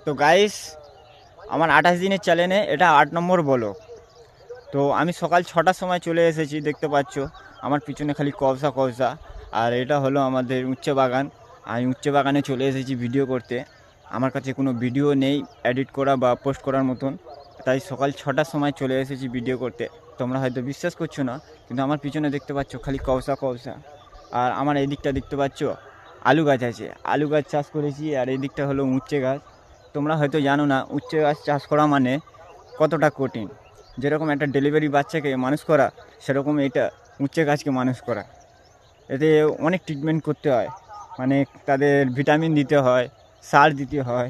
তো গাইস, আমার 28 দিনের চ্যালেঞ্জে এটা 8 নম্বর বলো। তো আমি সকাল 6টার সময় চলে এসেছি, দেখতে পাচ্ছ আমার পিছনে খালি কবসা কবসা। আর এটা হলো আমাদের উচ্ছে বাগান। আমি উচ্ছে বাগানে চলে এসেছি ভিডিও করতে। আমার কাছে কোনো ভিডিও নেই এডিট করা বা পোস্ট করার মতন, তাই সকাল 6টার সময় চলে এসেছি ভিডিও করতে। তোমরা হয়তো বিশ্বাস করছো না, কিন্তু আমার পিছনে দেখতে পাচ্ছ খালি কবসা কবসা। আর আমার এই দিকটা দেখতে পাচ্ছ আলু গাছ আছে, আলু গাছ চাষ করেছি। আর এই দিকটা হলো উচ্ছে গাছ। তোমরা হয়তো জানো না উচ্ছে গাছ চাষ করা মানে কতটা কঠিন। যেরকম একটা ডেলিভারি বাচ্চাকে মানুষ করা, সেরকম এটা উচ্ছে গাছকে মানুষ করা। এতে অনেক ট্রিটমেন্ট করতে হয়, মানে তাদের ভিটামিন দিতে হয়, সার দিতে হয়,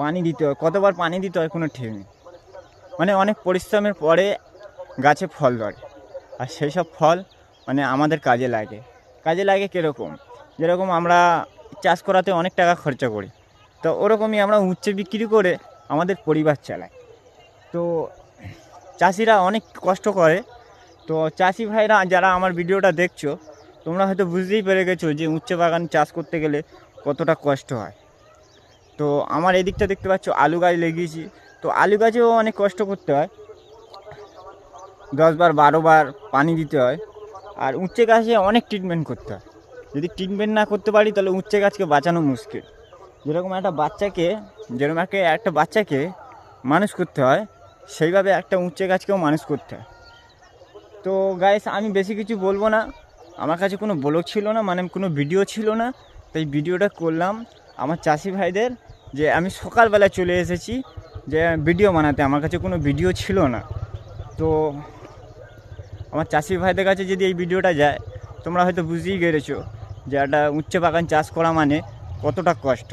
পানি দিতে হয়। কতবার পানি দিতে হয় কোনো ঠিক নেই। মানে অনেক পরিশ্রমের পরে গাছে ফল ধরে। আর সেই সব ফল মানে আমাদের কাজে লাগে। কাজে লাগে কীরকম? যেরকম আমরা চাষ করাতে অনেক টাকা খরচা করি, তো ওরকমই আমরা উচ্ছে বিক্রি করে আমাদের পরিবার চালাই। তো চাষিরা অনেক কষ্ট করে। তো চাষি ভাইরা যারা আমার ভিডিওটা দেখছো, তোমরা হয়তো বুঝতেই পেরে গেছো যে উচ্ছে বাগান চাষ করতে গেলে কতটা কষ্ট হয়। তো আমার এদিকটা দেখতে পাচ্ছ আলু গাছ লাগিয়েছি। তো আলু গাছেও অনেক কষ্ট করতে হয়, 10 বার 12 বার পানি দিতে হয়। আর উচ্ছে গাছে অনেক ট্রিটমেন্ট করতে হয়। যদি ট্রিটমেন্ট না করতে পারি তাহলে উচ্ছে গাছকে বাঁচানো মুশকিল। যেরকম একটা বাচ্চাকে মানুষ করতে হয়, সেইভাবে একটা উচ্ছে গাছকেও মানুষ করতে হয়। তো গাইস, আমি বেশি কিছু বলবো না। আমার কাছে কোনো ব্লগ ছিল না, মানে কোনো ভিডিও ছিল না, তাই ভিডিওটা করলাম আমার চাষি ভাইদের। যে আমি সকালবেলা চলে এসেছি যে ভিডিও বানাতে, আমার কাছে কোনো ভিডিও ছিল না। তো আমার চাষি ভাইদের কাছে যদি এই ভিডিওটা যায়, তোমরা হয়তো বুঝতেই পেরেছো যে একটা উচ্ছে বাগান চাষ করা মানে কতটা কষ্ট।